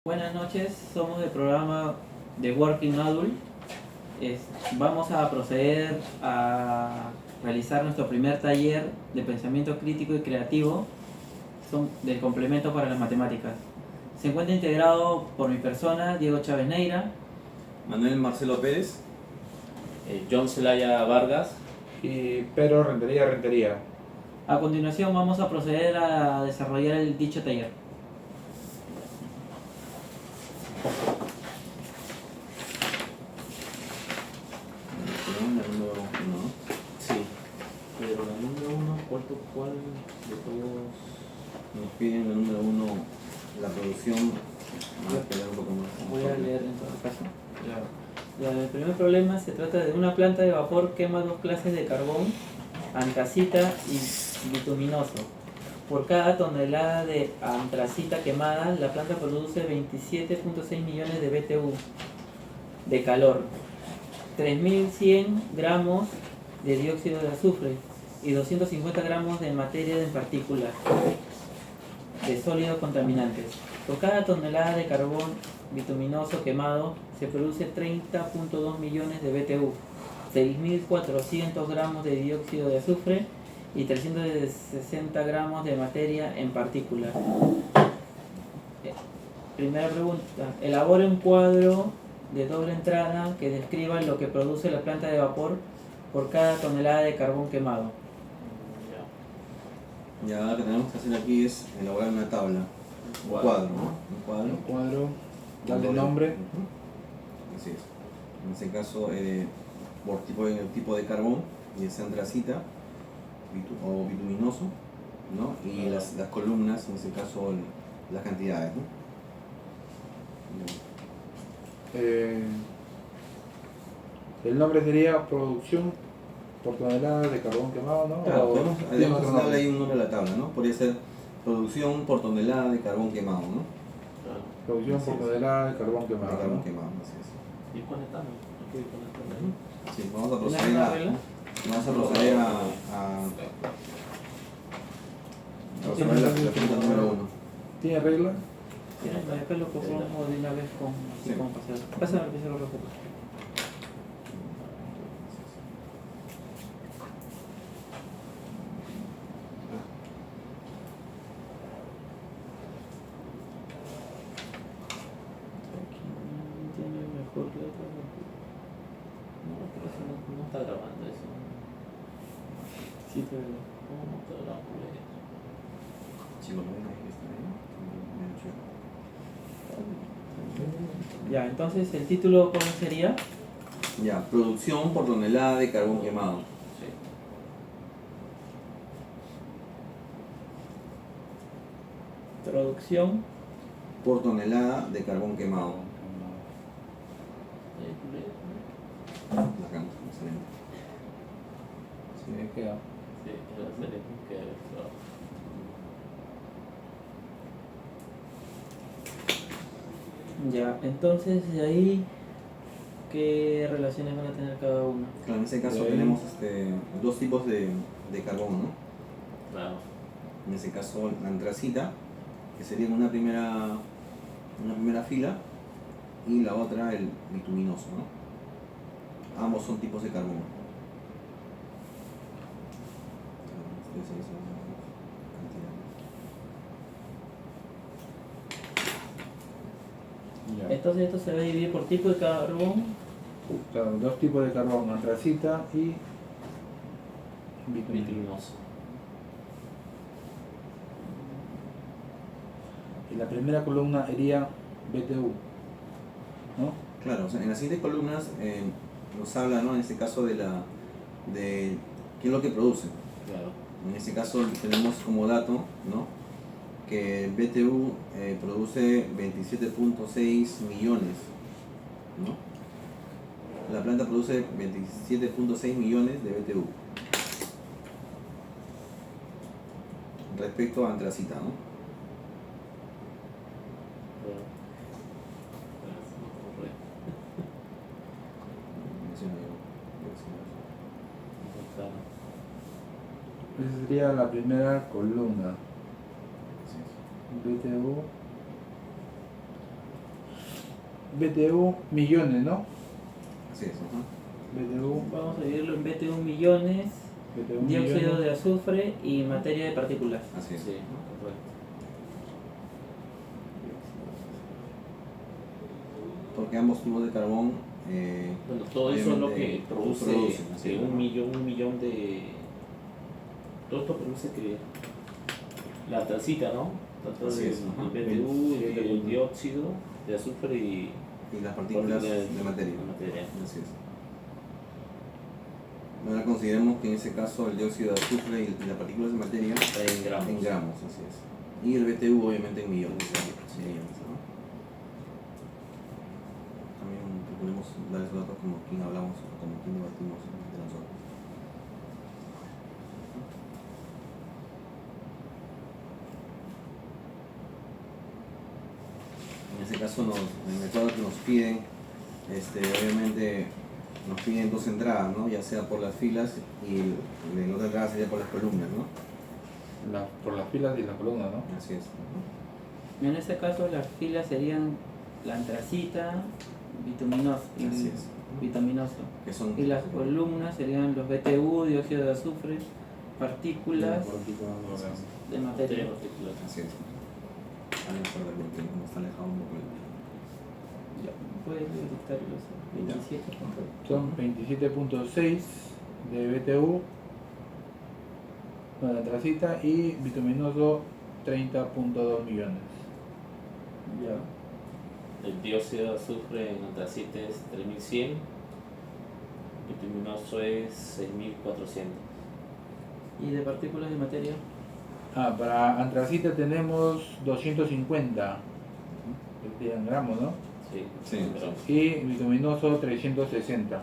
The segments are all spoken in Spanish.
Buenas noches, somos del programa de Working Adult. Vamos a proceder a realizar nuestro primer taller de pensamiento crítico y creativo del complemento para las matemáticas. Se encuentra integrado por mi persona, Diego Chávez Neira, Manuel Marcelo Pérez, John Celaya Vargas y Pedro Rentería. A continuación vamos a proceder a desarrollar el dicho taller. la número 1. Sí, pero la número 1, ¿cuál de todos? Nos piden la número 1, la producción. Vamos a esperar un poco más. Voy a leer en todo caso. El primer problema se trata de una planta de vapor quema dos clases de carbón, antracita y bituminoso. Por cada tonelada de antracita quemada, la planta produce 27.6 millones de BTU de calor, 3.100 gramos de dióxido de azufre y 250 gramos de materia en partículas de sólidos contaminantes. Por cada tonelada de carbón bituminoso quemado se produce 30.2 millones de BTU, 6.400 gramos de dióxido de azufre y 360 gramos de materia en partículas. Primera pregunta: elabore un cuadro de doble entrada que describa lo que produce la planta de vapor por cada tonelada de carbón quemado. Ya lo que tenemos que hacer aquí es elaborar una tabla, un cuadro, ¿no? Un cuadro, darle nombre. Así es. En este caso, por tipo de carbón, ya sea antracita o bituminoso, ¿no? Y las columnas, en este caso, las cantidades, ¿no? El nombre sería producción por tonelada de carbón quemado, ¿no? Claro, podemos otro darle nombre? ahí un nombre a la tabla, ¿no? Podría ser producción por tonelada de carbón quemado, ¿no? Producción Así por es. tonelada de carbón De quemado. carbón ¿no? quemado, así es. ¿Y cuál estamos? Aquí con esta ahí. Sí, vamos a ¿Tienes proceder una a regla? resolver la pregunta número 1. ¿Tiene regla? Después lo probamos de una vez con Sí. pasar. Pásame el que se lo recupera. Tiene mejor letra. No, pero eso no está grabando eso. Sí, pero ¿Cómo no está grabando eso? Si lo ven ahí, está ahí. ya, entonces el título ¿cómo sería? Ya, producción por tonelada de carbón quemado. Sí. Producción Por tonelada de carbón quemado. La cambio, excelente. Sí, queda. Sí, la serie que ya, entonces de ahí ¿qué relaciones van a tener cada uno? Claro, en este caso De ahí. tenemos dos tipos de carbón, ¿no? Claro. En este caso la antracita, que sería una primera fila, y la otra el bituminoso, ¿no? Ambos son tipos de carbón. Ya. Entonces esto se va a dividir por tipo de carbón. Claro, dos tipos de carbón, antracita y bituminoso. Bituminoso. Y la primera columna sería BTU, ¿no? Claro, o sea, en las siguientes columnas nos habla, ¿no? En este caso de qué es lo que produce. Claro. En este caso tenemos como dato, ¿no? Que el BTU produce 27.6 millones, ¿no? La planta produce 27.6 millones de BTU respecto a antracita, ¿no? Claro. Esa sería la primera columna. BTU BTU millones, ¿no? Así es, ajá. BTU, Vamos a dividirlo en BTU millones, BTU dióxido millones. de azufre y materia de partículas. Así es. Sí, correcto. Porque ambos tubos de carbón, Bueno, todo eso es lo que obviamente, produce producen, así, ¿no? un millón de... Todo esto produce que la tracita, ¿no? Tanto Así el es, ajá. BTU, el 27. dióxido de azufre y y las partículas de materia. materia. Así es. Ahora consideremos que en ese caso el dióxido de azufre y las partículas de materia En gramos. en gramos, así es. Y el BTU obviamente en millones. Sí. Millones, ¿no? También podemos dar esos datos como quien hablamos, como quien debatimos de nosotros. En ese caso, en el cuadro que nos piden, obviamente nos piden dos entradas, ¿no? Ya sea por las filas y la otra entrada sería por las columnas, ¿no? Por las filas y las columnas, ¿no? Así es. En este caso las filas serían la antracita, bituminoso, Así es. vitaminoso. Que son Y las columnas serían los BTU, dióxido de azufre, partículas de materia. Partículas. Así es. A lo mejor porque como está alejado un poco Ya, puedes dictar los 27 puntos. Son 27.6 de BTU con la tracita y bituminoso 30.2 millones. Ya. El dióxido de azufre en antracita es 3100, bituminoso es 6400. ¿Y de partículas de materia? Para antracita tenemos 250 en gramos, ¿no? Sí, Sí. pero Y bituminoso 360.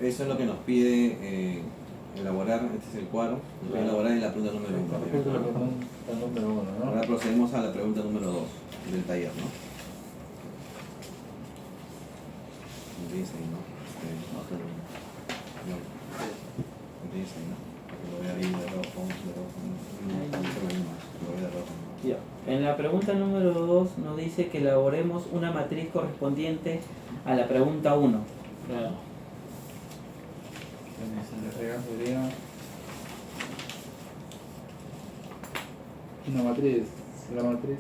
Eso es lo que nos pide elaborar, este es el cuadro, nos pide elaborar en la pregunta número Con respecto a la 1. pregunta número 1, ¿no? Ahora procedemos a la pregunta número 2 del taller, ¿no? Me dice ahí, ¿no? Me dice ahí, ¿no? Porque lo voy a ir de rojo, lo voy de rojo. Ya. En la pregunta número 2 nos dice que elaboremos una matriz correspondiente a la pregunta 1. claro, Sería una matriz. La matriz.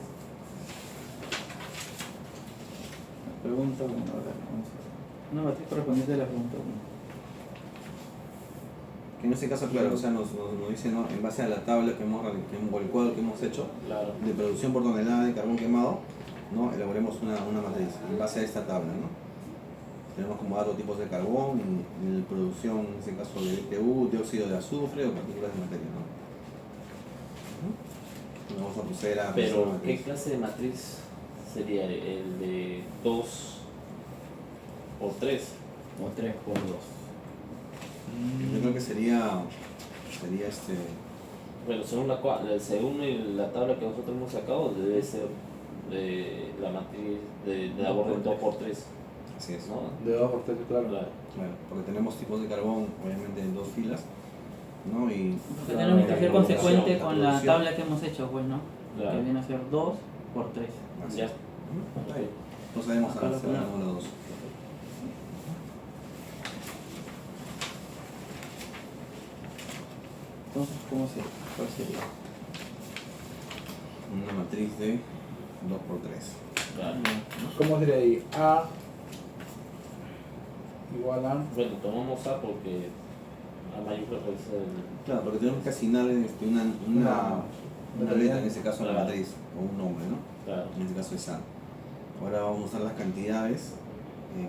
Pregunta 1, una matriz correspondiente a la pregunta 1. Que en este caso, claro, o sea, nos dice, ¿no? En base a la tabla o el cuadro que hemos hecho claro. de producción por tonelada de carbón quemado, ¿no? Elaboremos una matriz en base a esta tabla, ¿no? Tenemos como datos tipos de carbón y producción, en este caso de BTU, dióxido de azufre o partículas de materia, ¿no? Vamos a proceder a Pero, una ¿qué matriz. clase de matriz sería? ¿El de 2 por 3? O 3 por 2. Yo creo que sería Bueno, según la tabla que nosotros hemos sacado, debe ser la matriz de la orden 2 por 3, así es, ¿no? De 2 por 3, claro. Claro. Claro, porque tenemos tipos de carbón, obviamente en dos filas, ¿no? Y Que tenemos que ser consecuente la con la producción. tabla que hemos hecho, pues, ¿no? Claro. Que viene a ser 2 por 3. Así Ya. es. Procedemos Acá a lo hacer la ponemos. número 2. Entonces, ¿cuál sería? Una matriz de 2 por 3. Claro. ¿Cómo sería ahí? A igual a. Bueno, tomamos A porque A mayúscula puede ser Claro, porque tenemos que asignar una letra, en este caso a la Claro. matriz, o un nombre, ¿no? claro. En este caso es A. Ahora vamos a usar las cantidades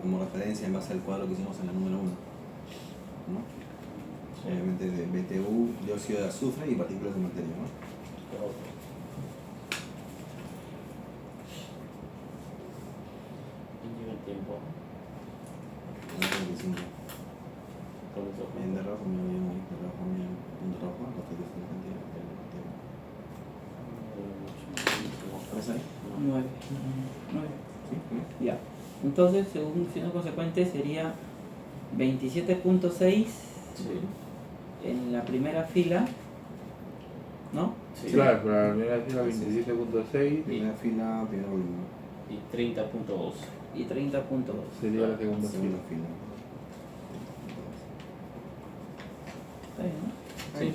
como referencia en base al cuadro que hicimos en la número 1, ¿no? Obviamente de BTU, dióxido de azufre y partículas de materia, ¿no? Correcto. Y lleva el tiempo. 25. Con eso. Bien de rojo, bien de rojo, bien punto rojo, lo que dice la cantidad del tiempo. ¿Ves ahí? 9. ¿Sí? ¿Sí? Ya. Entonces, según siendo consecuente, sería 27.6 Sí. en la primera fila, ¿no? Sí. Claro, para la primera fila 27.6. Primera fila, primer volumen. y 30.2. y 30.2. Sería la segunda Segunda fila. fila. Está bien, ¿no? Sí.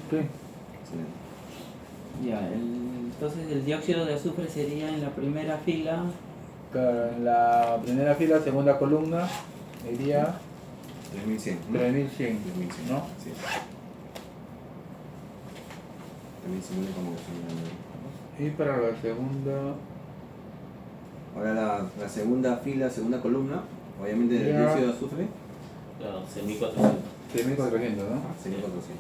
Excelente. Ya, entonces el dióxido de azufre sería en la primera fila. Claro, en la primera fila, segunda columna, iría 3100. ¿no? 3100, 3100. ¿no? Sí. También se mueve como que Y para la segunda, ahora la segunda fila, segunda columna, obviamente del Ya. dióxido de azufre, Claro, 6400. 6400, ¿no? 6400.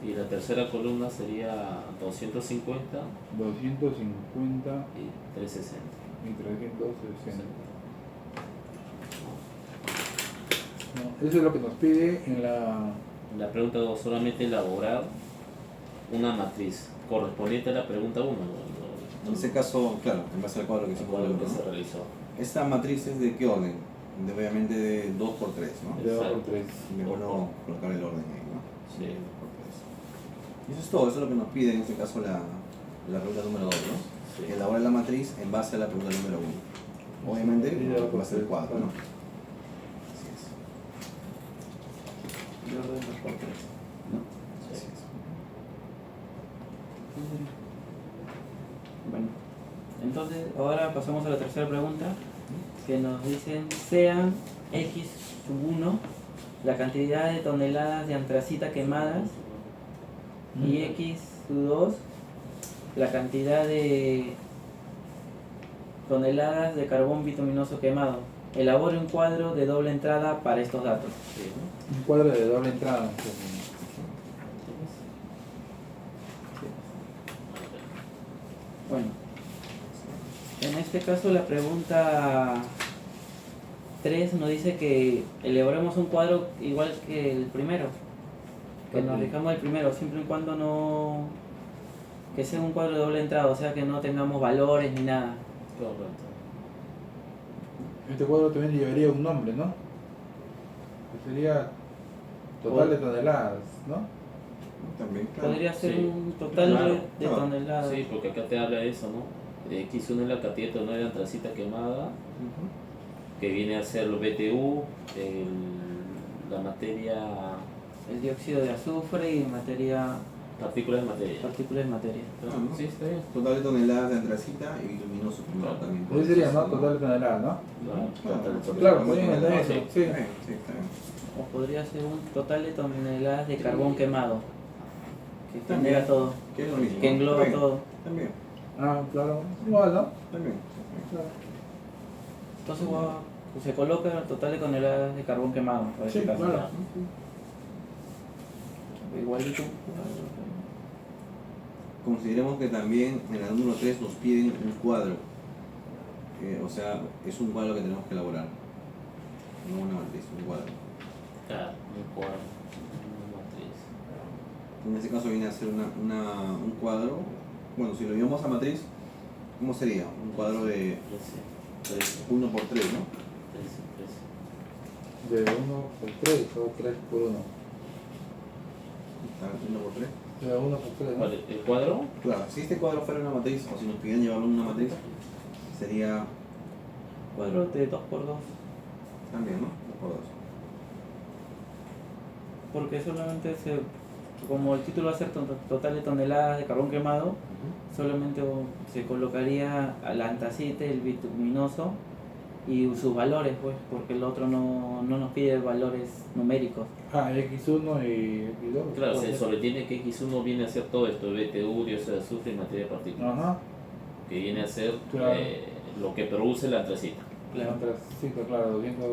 Y la tercera columna sería 250 250 y 360. y 360. No, eso es lo que nos pide en la... La pregunta 2, solamente elaborar una matriz correspondiente a la pregunta 1. En este caso, claro, en base al cuadro que el hicimos cuadro luego, que se ¿no? realizó. Esta matriz es de qué orden? Obviamente de 2×3, ¿no? de Exacto. 2×3. Es bueno colocar el orden ahí, ¿no? Sí. 2×3. Y eso es todo, eso es lo que nos pide en este caso la pregunta número 2, ¿no? Sí. Que elabore la matriz en base a la pregunta número 1. Obviamente, Sí, en base al cuadro, ¿no? claro. Así es. De orden 2×3. ¿No? Así es. Bueno, entonces ahora pasamos a la tercera pregunta, que nos dicen sean X sub 1 la cantidad de toneladas de antracita quemadas y X sub 2 la cantidad de toneladas de carbón bituminoso quemado. Elabore un cuadro de doble entrada para estos datos. Sí, ¿no? Un cuadro de doble entrada. Bueno, en este caso la pregunta 3 nos dice que elaboremos un cuadro igual que el primero, que nos fijamos el primero, siempre y cuando no, que sea un cuadro de doble entrada, o sea que no tengamos valores ni nada. Correcto. Este cuadro también llevaría un nombre, ¿no? Que sería total de toneladas, ¿no? También, claro. Podría ser Sí. un total Claro. de toneladas. Sí, porque acá te habla de eso, ¿no? X1 es la cantidad de toneladas de antracita quemada, Ujú. que viene a ser los BTU, la materia, El dióxido de azufre y partículas de materia. partículas de materia. Ah, ¿no? Sí, está bien. Total de toneladas de antracita y luminoso primero Claro. también. Ese sería, ¿no? Total de toneladas, ¿no? Claro, muy bien, está bien, sí. Sí, está bien. O podría ser un total de toneladas de carbón quemado, que También. genera todo, Que es lo mismo. que engloba También, todo. También, Ah, claro. Igual, ¿no? también. Claro. Entonces se coloca el total de toneladas de carbón quemado. Para Sí, este caso. claro. Igualito. Consideremos que también en la número 3 nos piden un cuadro. O sea, es un cuadro que tenemos que elaborar. No una matriz, un cuadro. Claro, un cuadro, una matriz. En este caso viene a ser un cuadro. Bueno, si lo llevamos a matriz, ¿cómo sería? Un cuadro de 13, 1×3, ¿no? 13. De 1×3 o 3×1. Está 1×3. De 1×3, ¿no? ¿Cuál es? ¿El cuadro? Claro, si este cuadro fuera una matriz, o si nos pidieran llevarlo en una matriz, sería Cuadro de 2×2. también, ¿no? 2×2. Porque solamente como el título va a ser total de toneladas de carbón quemado, solamente se colocaría la antacita, el bituminoso y sus valores, pues, porque el otro no nos pide valores numéricos. Ah, X1 y X2. Claro, se sobretiene que X1 viene a ser todo esto, BTU, dióxido de azufre y materia de partículas. Ajá. Que viene a ser Claro. lo que produce la antracita. Claro. Sí, claro, 200.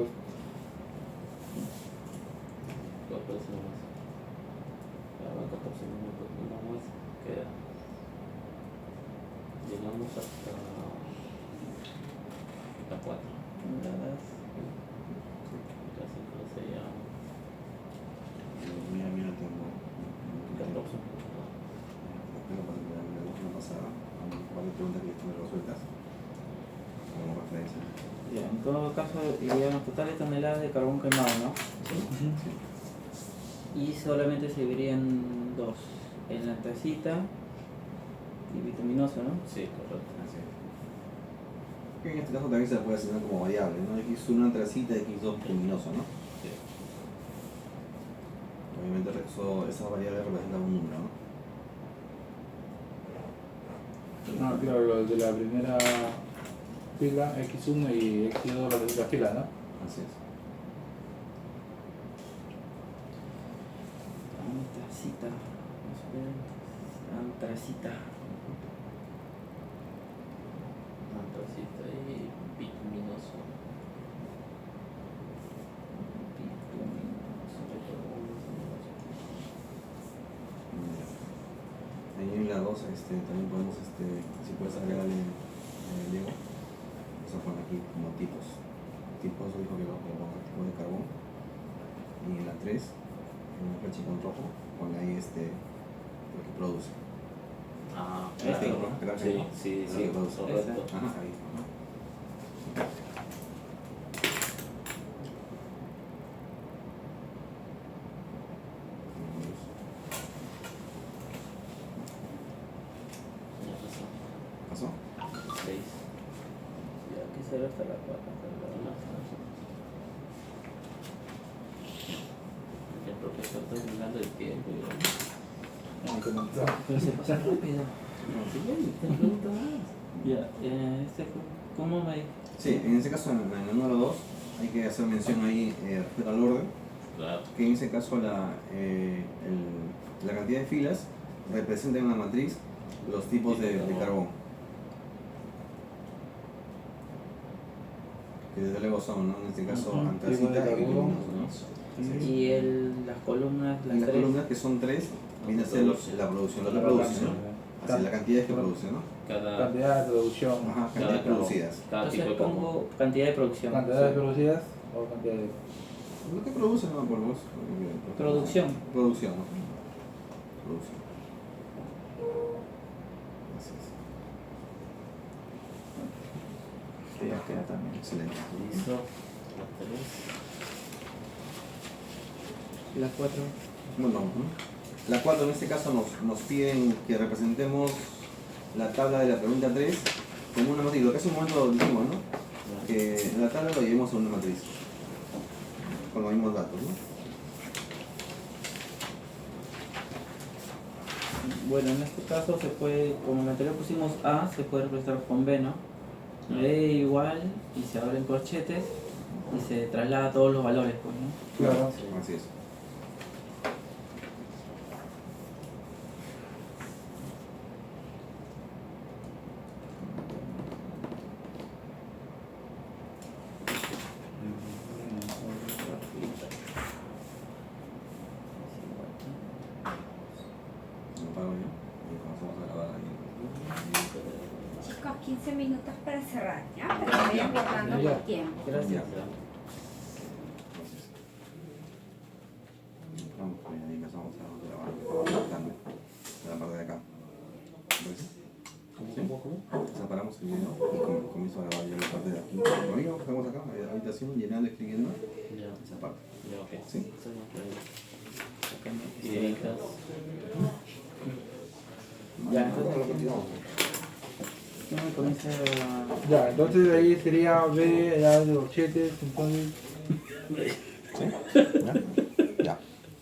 ¿Cuál puede ser más? Claro, 14 minutos, no más. Queda. Llegamos hasta 4. Toneladas. Casi que sería Mira, tengo 14. tengo para mirar una pasada, un par de preguntas que están resueltas como referencia. Ya, en todo caso irían los totales de toneladas de carbón quemado, ¿no? Y solamente se verían dos, el antacita y bituminoso, ¿no? Sí, correcto. Así es. Que en este caso también se la puede asignar como variable, ¿no? X1 antracita y X2 luminoso, ¿no? Sí. Obviamente esa variable representa un número, ¿no? Ah, claro, los de la primera fila, X1 y X2 la segunda fila, ¿no? Así es. Antracita. Antracita. Antracita y bituminoso. Ahí en la 2 también podemos, si puedes agregarle Diego, vamos a poner aquí como tipos. Tipos dijo que lo ponga tipo de carbón. Y en la 3, en una flecha con rojo, pone ahí lo que produce. Ah, Este, claro. ¿no? Acá, Sí, ¿no? sí, Lo sí, que produce. correcto. Ajá, ahí. Ajá. Ya pasó. ¿Pasó? 6. Ya, que será hasta la 4. El profesor está burlando el tiempo. Pero se pasa rápido. Te pregunto más. Ya, ¿cómo me...? Sí, en ese caso, en el número 2, hay que hacer mención ahí respecto al orden, Claro. que en ese caso la cantidad de filas representa en la matriz los tipos de carbón. Que desde luego son, ¿no? En este caso, Ujú. antracita Tipo de y carbón. luminoso, ¿no? Así es. Y las columnas, Y las las tres. columnas, que son 3, viene a ser la producción, lo que produce, ¿no? Así, la cantidad que produce, ¿no? Cada Cantidad de producción, Ajá, cantidades carbón. producidas. Cada tipo Entonces de carbón. pongo cantidad de producción. cantidades producidas o cantidad de... Lo que produce, no por vos. Producción. Producción, ¿no? Producción. Así es. Que ya queda también. Excelente. Listo. La 3. Y la 4. Bueno, la 4 en este caso nos piden que representemos la tabla de la pregunta 3 como una matriz. Lo que hace un momento lo dijimos, ¿no? Que la tabla lo llevemos a una matriz con los mismos datos, ¿no? Bueno, en este caso se puede, como en el anterior pusimos A, se puede representar con B, ¿no? B igual, y se abren corchetes y se traslada todos los valores, pues, ¿no? Claro. Así es. Lo pago yo y comenzamos a grabar ahí. Chicos, 15 minutos para cerrar, ¿ya? Para que vayan guardando Ya. por tiempo. Gracias. Entonces, vamos, ahí empezamos a grabar la parte de acá. ¿Entonces? Separamos el video y comienzo a grabar ya la parte de aquí. Conmigo, estamos acá, habitación, llenando, escribiendo Ya. esa parte. Ya, ok. ¿Sí? Y editas. Ya, entonces, ¿cómo me comienza a...? Ya, entonces ahí sería B, ya de corchetes, entonces... ¿Sí? ¿Ya?